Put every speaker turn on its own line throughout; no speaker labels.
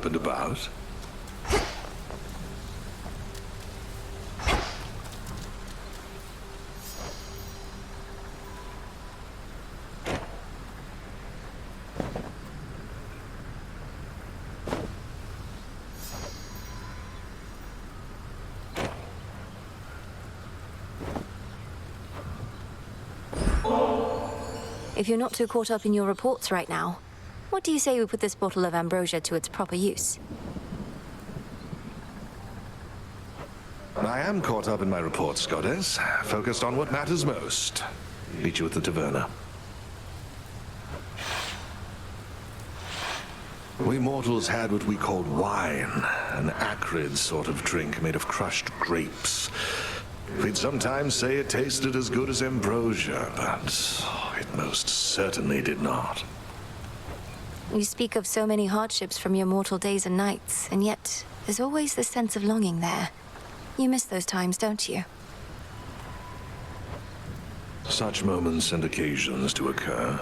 up and about.
If you're not too caught up in your reports right now, what do you say we put this bottle of ambrosia to its proper use?
I am caught up in my reports, Goddess. Focused on what matters most. Meet you at the taverna. We mortals had what we called wine, an acrid sort of drink made of crushed grapes. We'd sometimes say it tasted as good as ambrosia, but it most certainly did not.
You speak of so many hardships from your mortal days and nights, and yet there's always this sense of longing there. You miss those times, don't you?
Such moments and occasions do occur.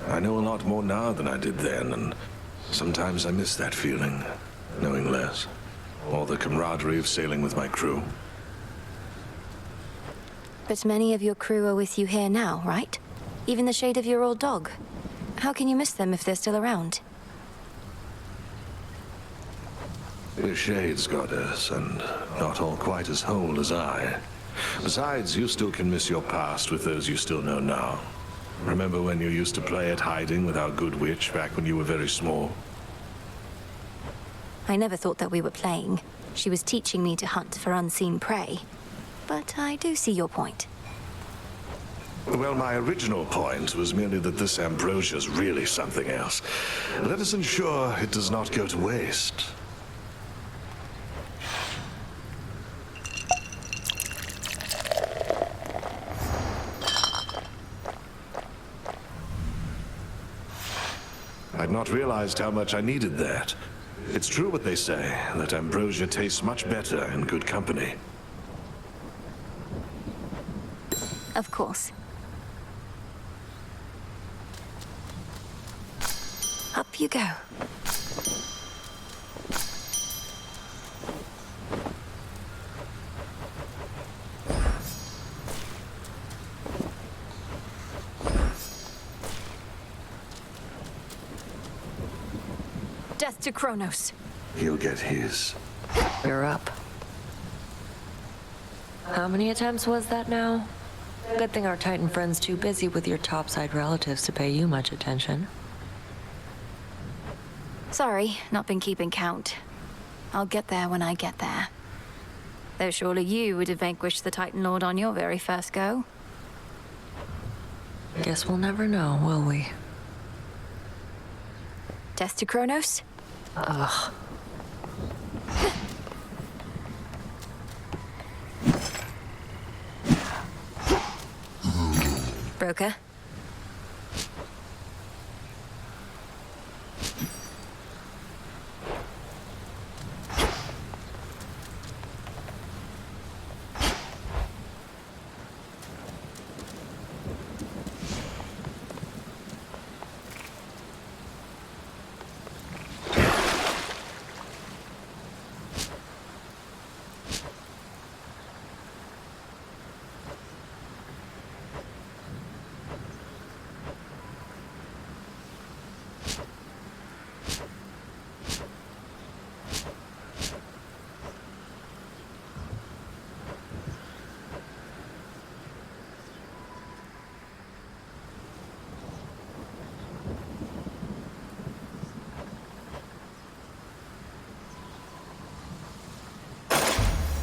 I know a lot more now than I did then, and sometimes I miss that feeling, knowing less, or the camaraderie of sailing with my crew.
But many of your crew are with you here now, right? Even the shade of your old dog. How can you miss them if they're still around?
We're shades, Goddess, and not all quite as whole as I. Besides, you still can miss your past with those you still know now. Remember when you used to play at hiding with our good witch back when you were very small?
I never thought that we were playing. She was teaching me to hunt for unseen prey. But I do see your point.
Well, my original point was merely that this ambrosia's really something else. Let us ensure it does not go to waste. I'd not realized how much I needed that. It's true what they say, that ambrosia tastes much better in good company.
Of course. Up you go. Death to Kronos.
He'll get his.
You're up. How many attempts was that now? Good thing our Titan friend's too busy with your topside relatives to pay you much attention.
Sorry, not been keeping count. I'll get there when I get there. Though surely you would have vanquished the Titan Lord on your very first go.
Guess we'll never know, will we?
Death to Kronos?
Ugh.
Broker?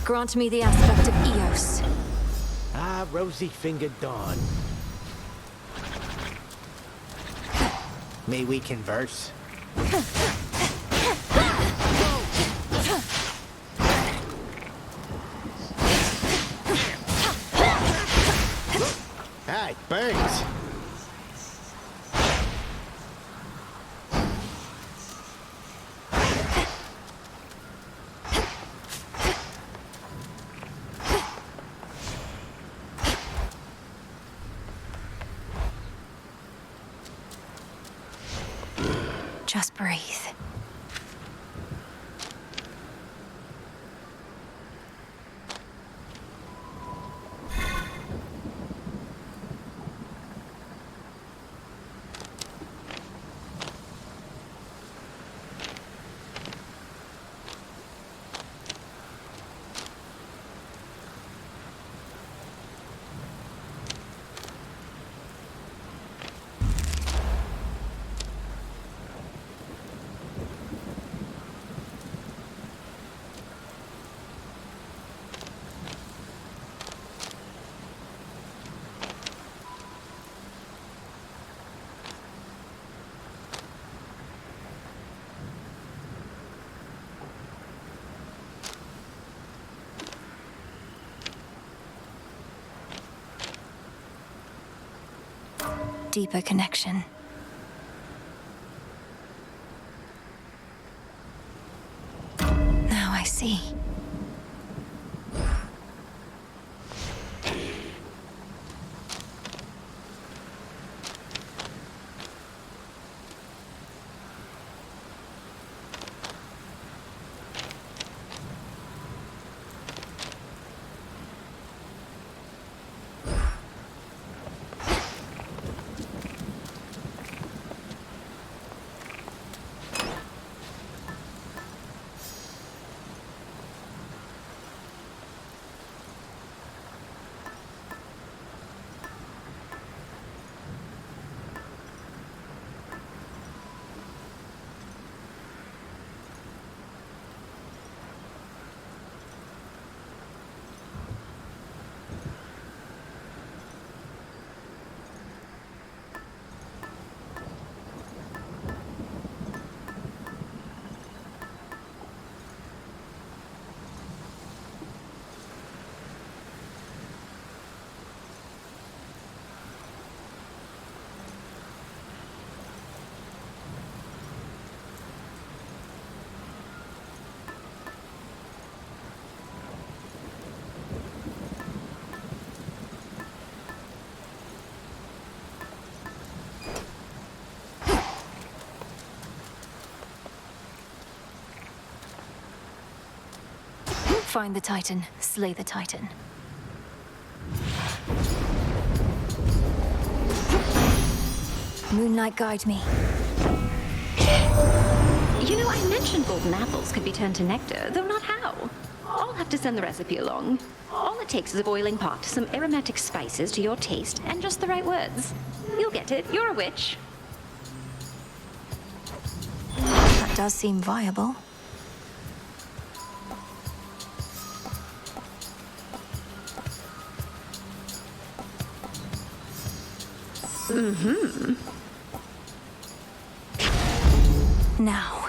Grant me the aspect of Eos.
Ah, rosy-fingered dawn. May we converse? Hey, burns!
Just breathe. deeper connection. Now I see. Find the Titan, slay the Titan. Moonlight, guide me.
You know, I mentioned golden apples could be turned to nectar, though not how. I'll have to send the recipe along. All it takes is a boiling pot, some aromatic spices to your taste, and just the right words. You'll get it. You're a witch.
That does seem viable. Now.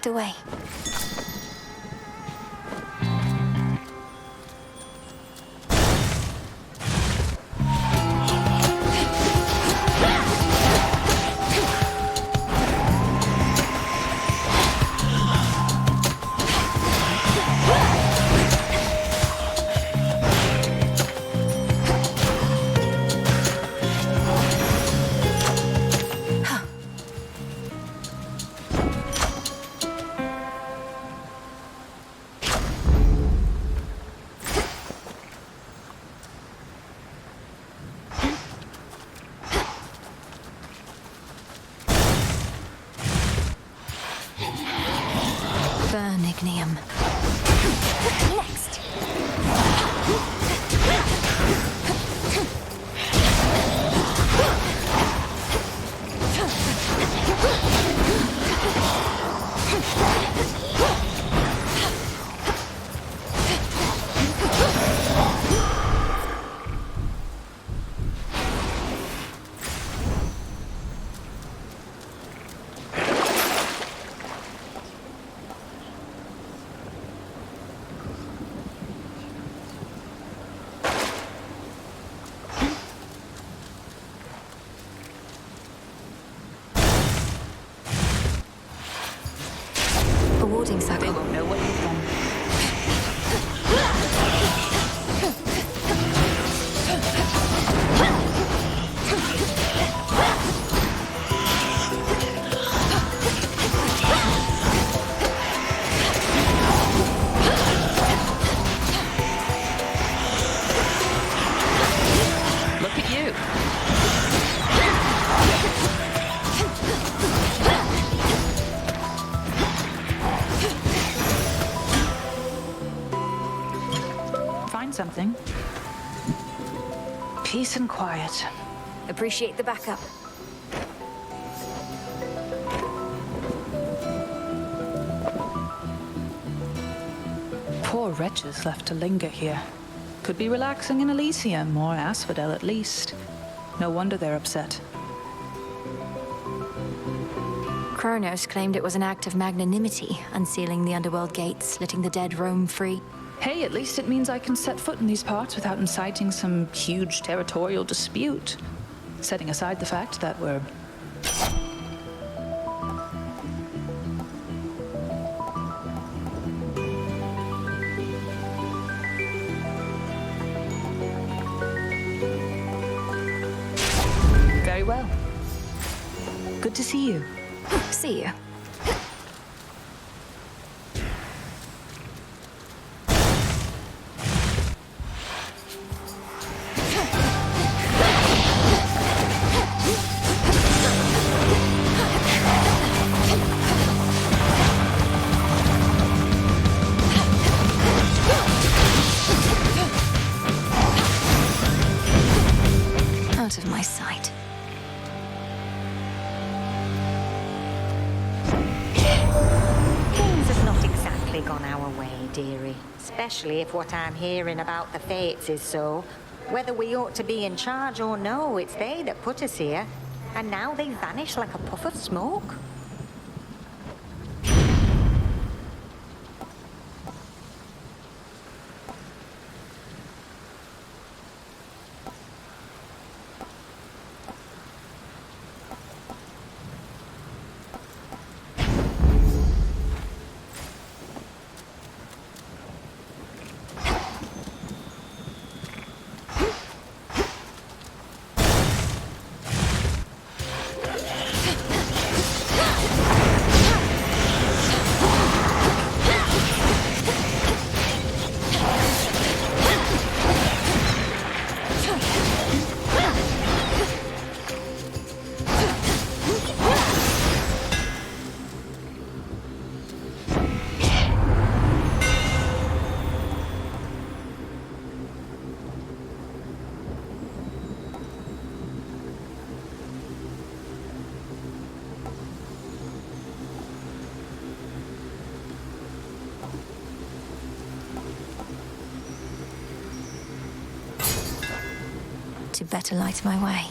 Away. Ignium. Next.
Peace and quiet.
Appreciate the backup.
Poor wretches left to linger here. Could be relaxing in Elysium or Asphodel at least. No wonder they're upset.
Kronos claimed it was an act of magnanimity, unsealing the underworld gates, letting the dead roam free.
Hey, at least it means I can set foot in these parts without inciting some huge territorial dispute. Setting aside the fact that we're... Very well. Good to see you.
See you. Out of my sight.
Things have not exactly gone our way, dearie. Especially if what I'm hearing about the fates is so. Whether we ought to be in charge or no, it's they that put us here. And now they vanish like a puff of smoke.
To better light my way.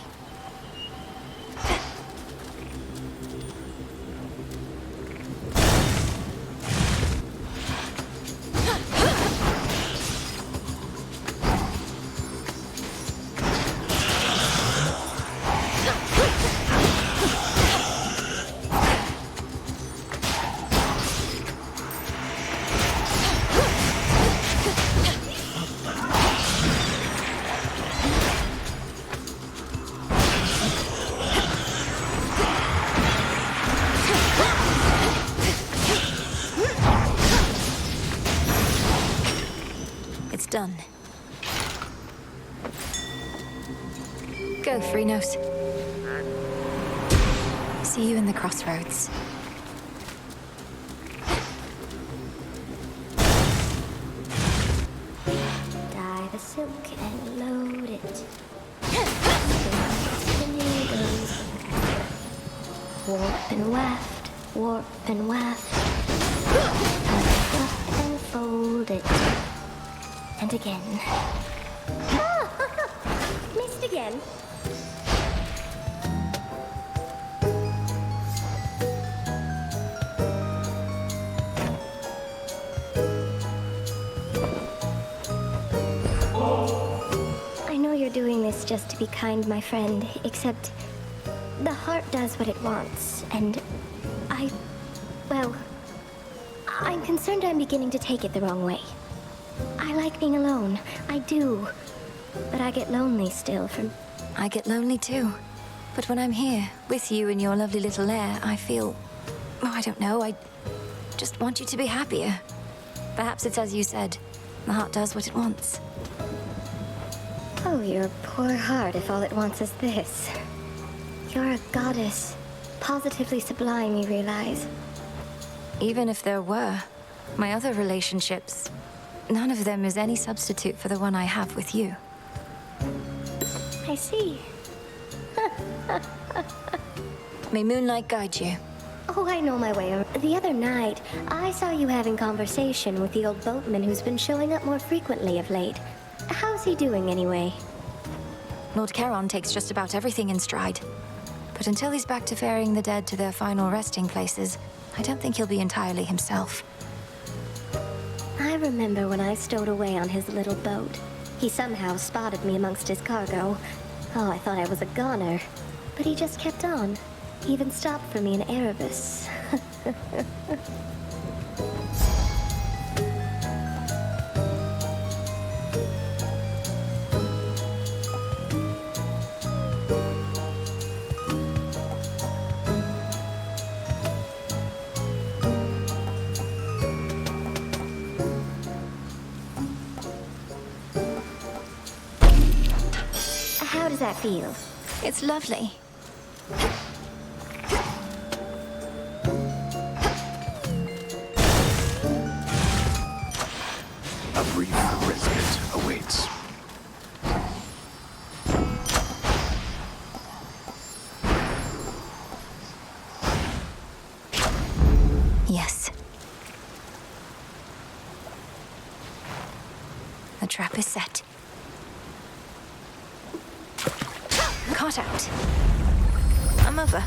Done. Go, Phrynos. See you in the crossroads.
Dye the silk and load it. Warp and waft, warp and waft. Unstuff and fold it. And again. Missed again. I know you're doing this just to be kind, my friend, except the heart does what it wants, and well, I'm concerned I'm beginning to take it the wrong way. I like being alone. I do. But I get lonely still from...
I get lonely too. But when I'm here, with you in your lovely little lair, I feel... Oh, I don't know, I just want you to be happier. Perhaps it's as you said. The heart does what it wants.
Oh, your poor heart if all it wants is this. You're a goddess. Positively sublime, you realize.
Even if there were, my other relationships... None of them is any substitute for the one I have with you.
I see.
May moonlight guide you.
Oh, I know my way around. The other night, I saw you having conversation with the old boatman who's been showing up more frequently of late. How's he doing anyway?
Lord Charon takes just about everything in stride. But until he's back to ferrying the dead to their final resting places, I don't think he'll be entirely himself.
I remember when I stowed away on his little boat. He somehow spotted me amongst his cargo. Oh, I thought I was a goner. But he just kept on. He even stopped for me in Erebus. How does that feel?
It's lovely.
A brief respite awaits.
Yes. The trap is set. Caught out. I'm over.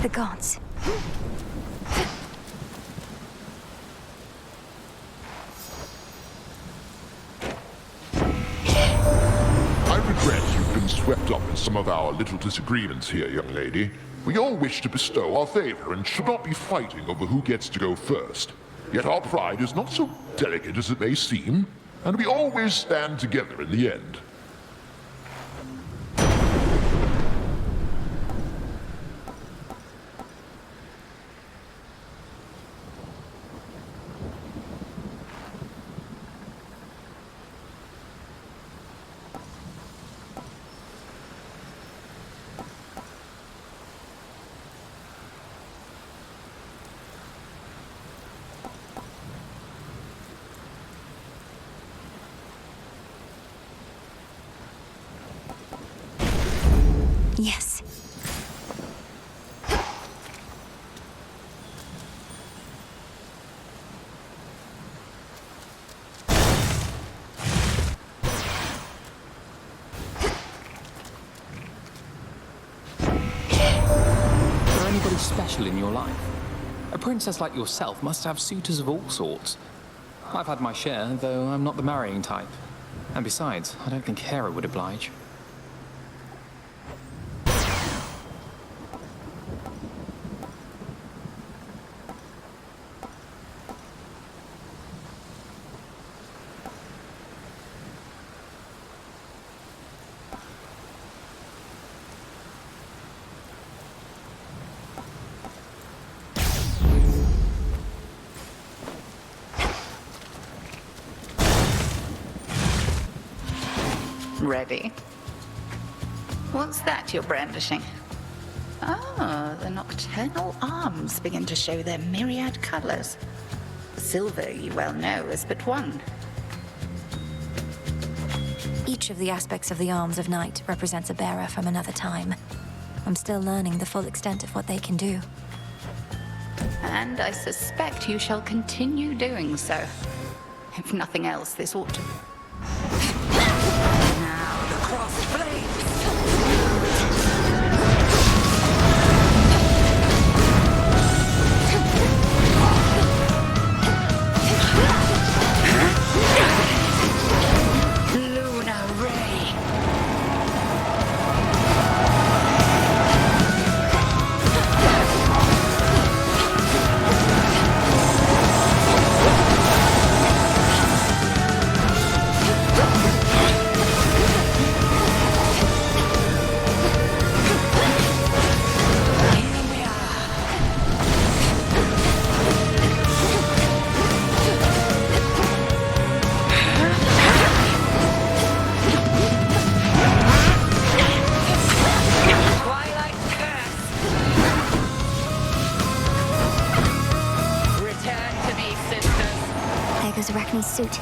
The gods.
I regret you've been swept up in some of our little disagreements here, young lady. We all wish to bestow our favor and should not be fighting over who gets to go first. Yet our pride is not so delicate as it may seem, and we always stand together in the end.
Yes.
Is there anybody special in your life? A princess like yourself must have suitors of all sorts. I've had my share, though I'm not the marrying type. And besides, I don't think Hera would oblige.
Ready. What's that you're brandishing? Ah, the nocturnal arms begin to show their myriad colors. Silver, you well know, is but one.
Each of the aspects of the arms of night represents a bearer from another time. I'm still learning the full extent of what they can do.
And I suspect you shall continue doing so. If nothing else, this ought to... Now the cross blades!
to Arachne's suit.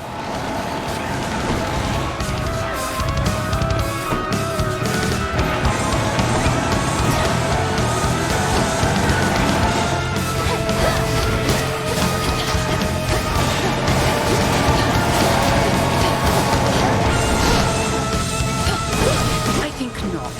I think not.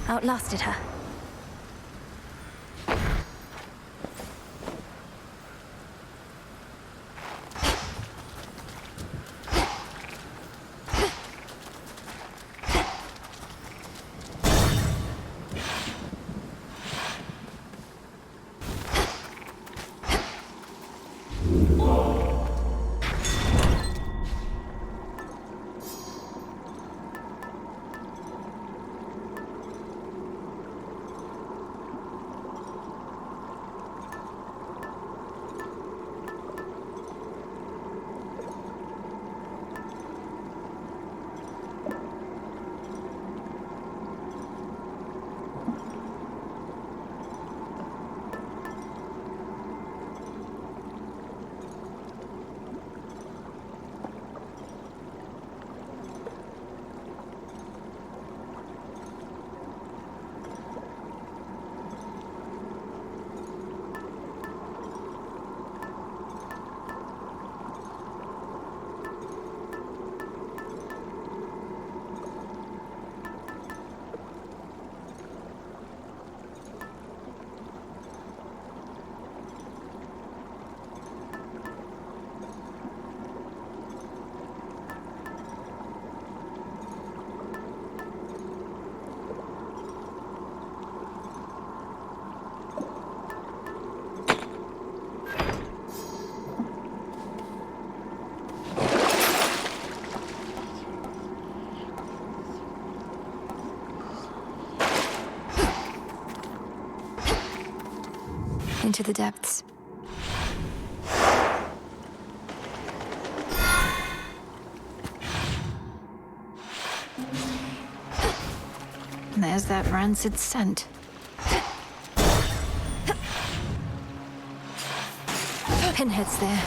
Outlasted her. Into the depths.
There's that rancid scent.
Pinhead's there.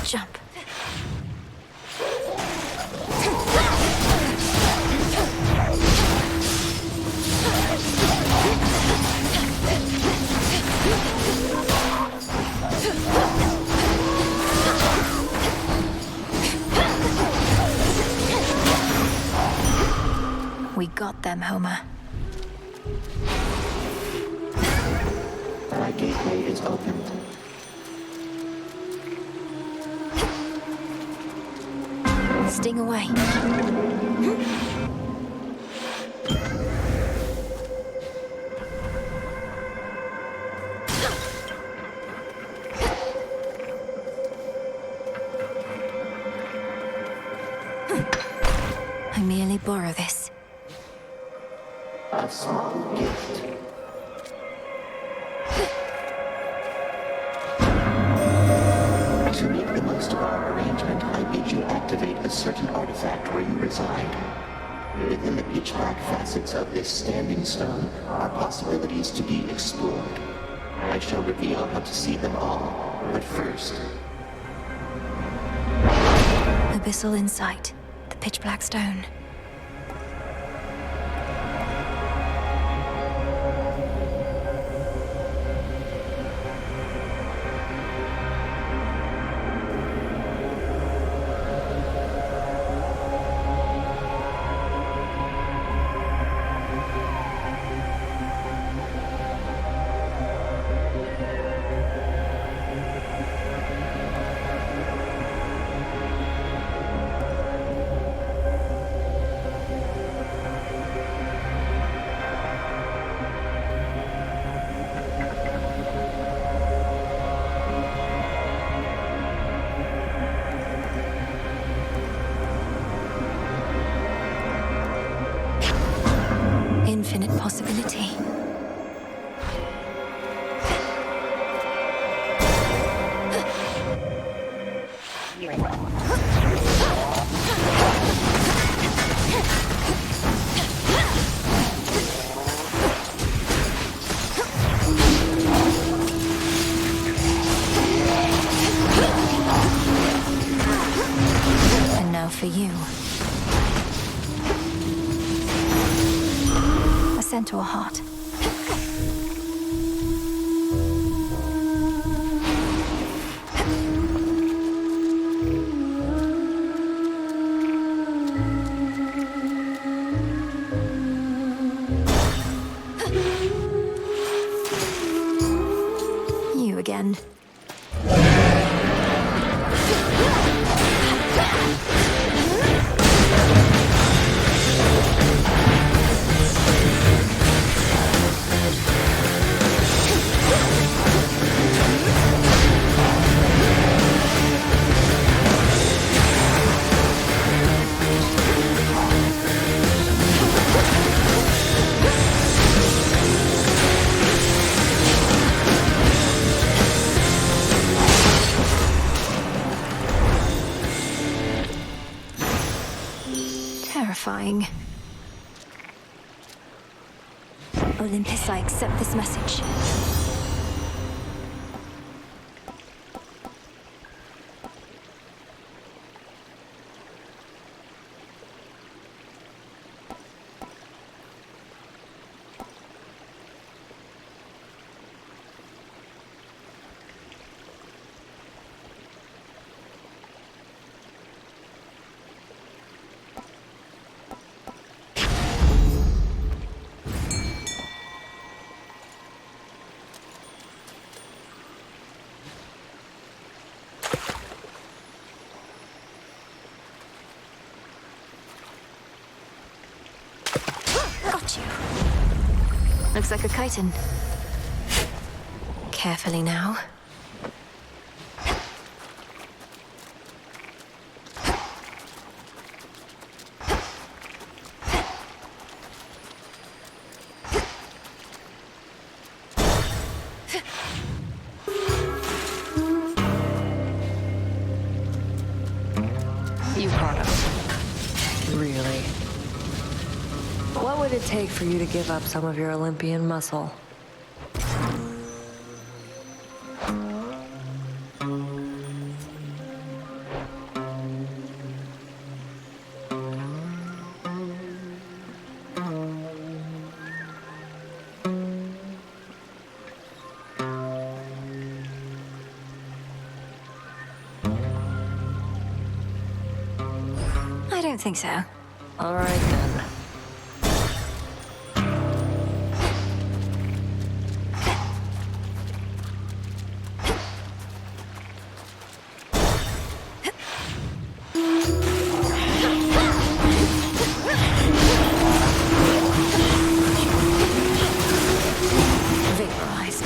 Jump. We got them, Homer.
My gateway is opened.
Sting away. I merely borrow this.
A small gift. To make the most of our arrangement, I bid you activate a certain artifact where you reside. Within the pitch-black facets of this standing stone are possibilities to be explored. I shall reveal how to see them all, but first...
Abyssal insight. The pitch-black stone. infinite possibility. And now for you. A centaur heart. You again. Terrifying. Olympus, I accept this message. Got you. Looks like a chitin. Carefully now.
You caught up. Really? What would it take for you to give up some of your Olympian muscle?
I don't think so.
All right, then.
Vaporized.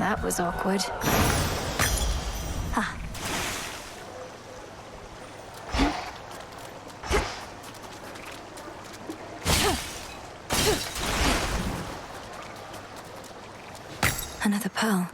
That was awkward. Ah. Another pearl.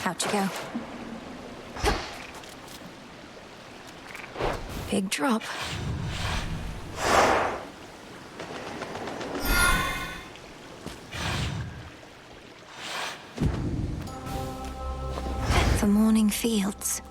Out you go. Big drop. The morning fields.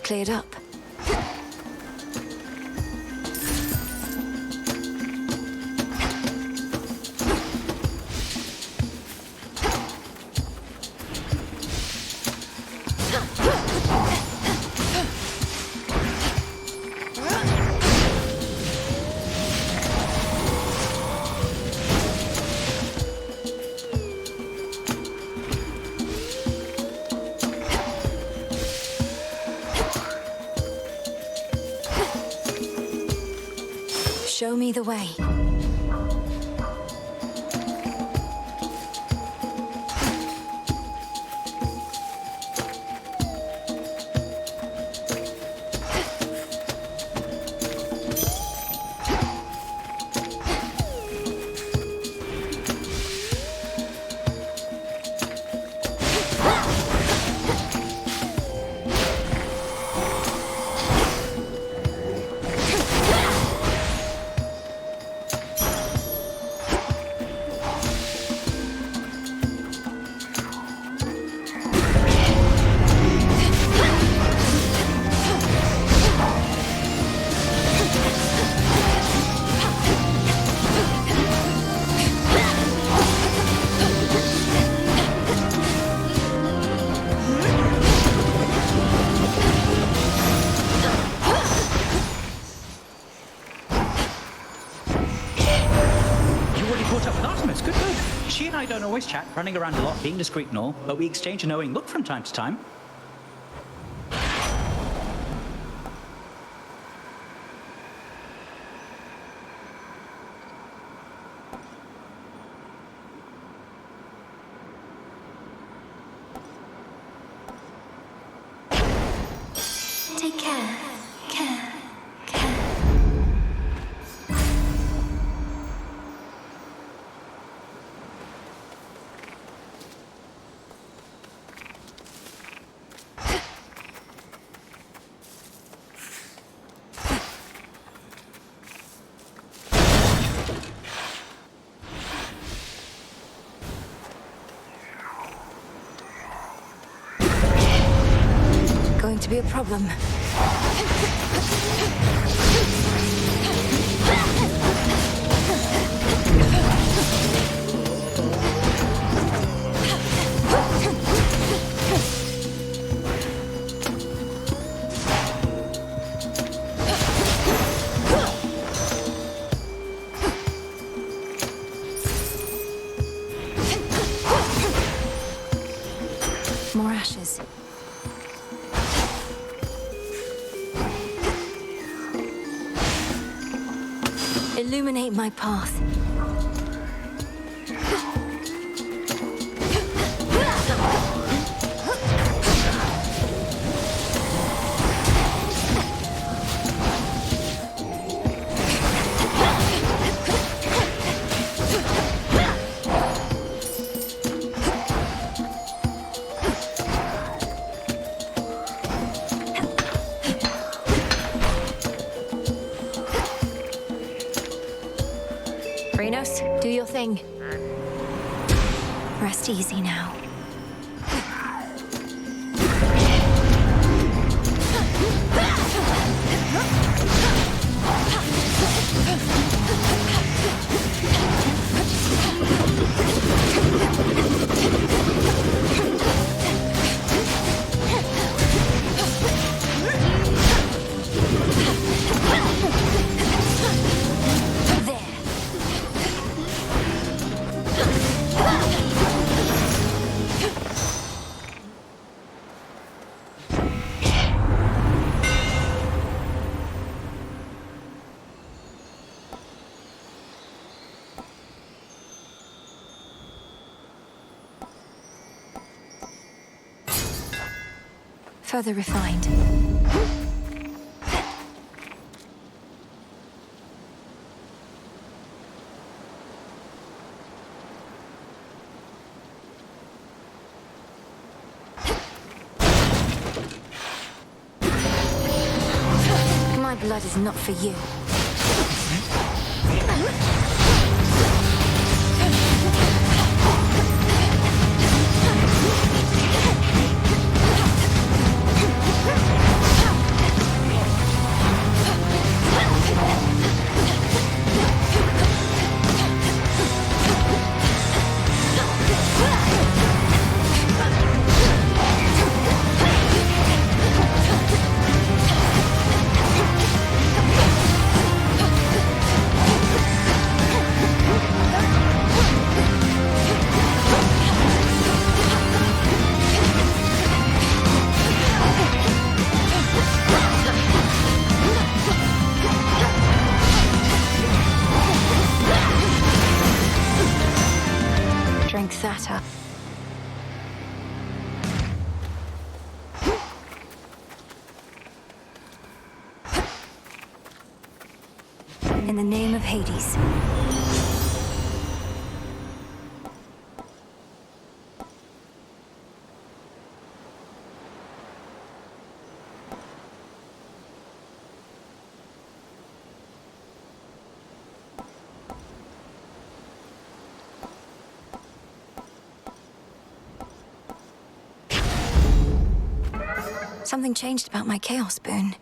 Cleared up. Show me the way.
I don't always chat, running around a lot, being discreet and all, but we exchange a knowing look from time to time.
take care. Care.
Going to be a problem. More ashes. Illuminate my path. Do your thing. Rest easy now. Further refined. My blood is not for you. Drink that up. In the name of Hades. Something changed about my Chaos Boon.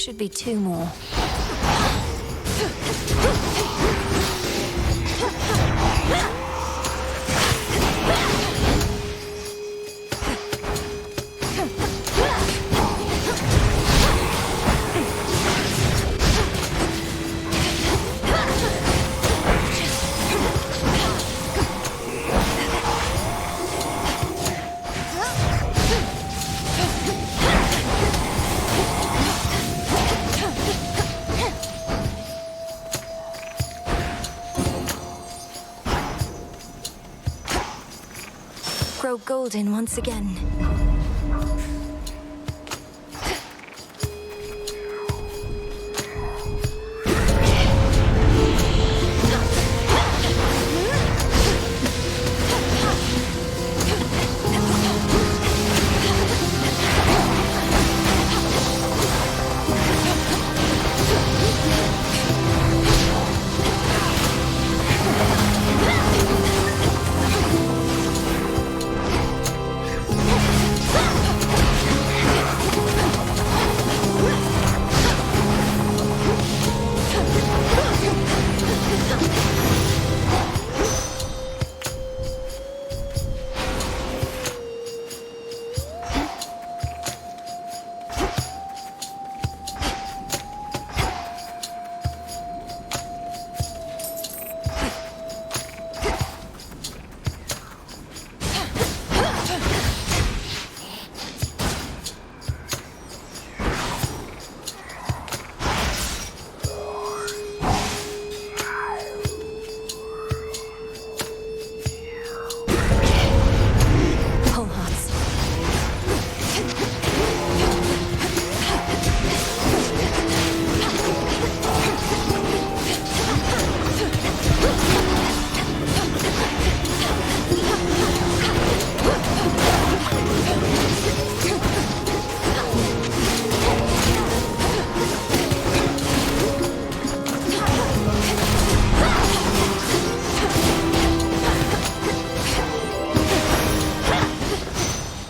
should be 2 more. Grow golden once again.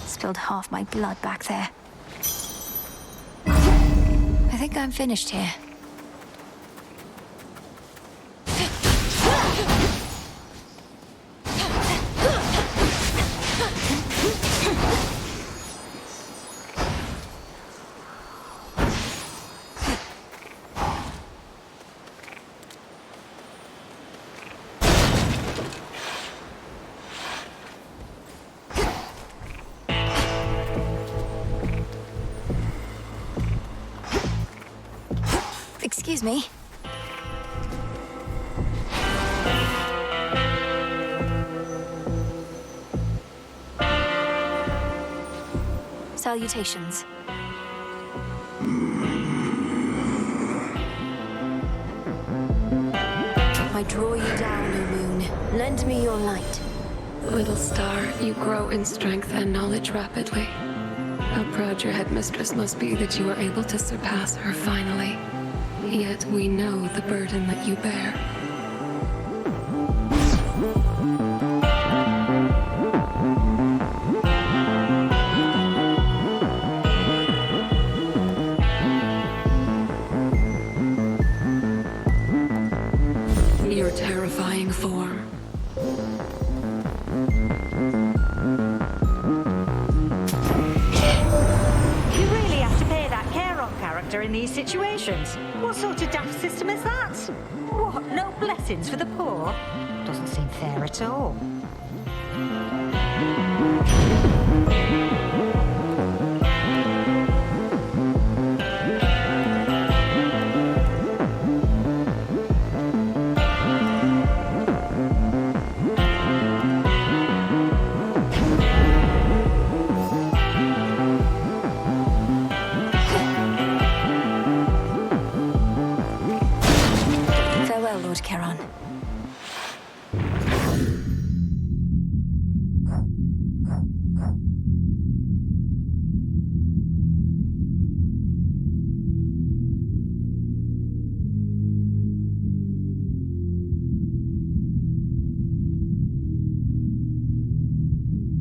Spilled half my blood back there. I think I'm finished here. Excuse me. Salutations. I draw you down, O moon. Lend me your light.
Little star, you grow in strength and knowledge rapidly. How proud your headmistress must be that you are able to surpass her finally. Yet we know the burden that you bear. Your terrifying form.
You really have to pay that care-on character in these situations. What sort of daft system is that? What, no blessings for the poor? Doesn't seem fair at all.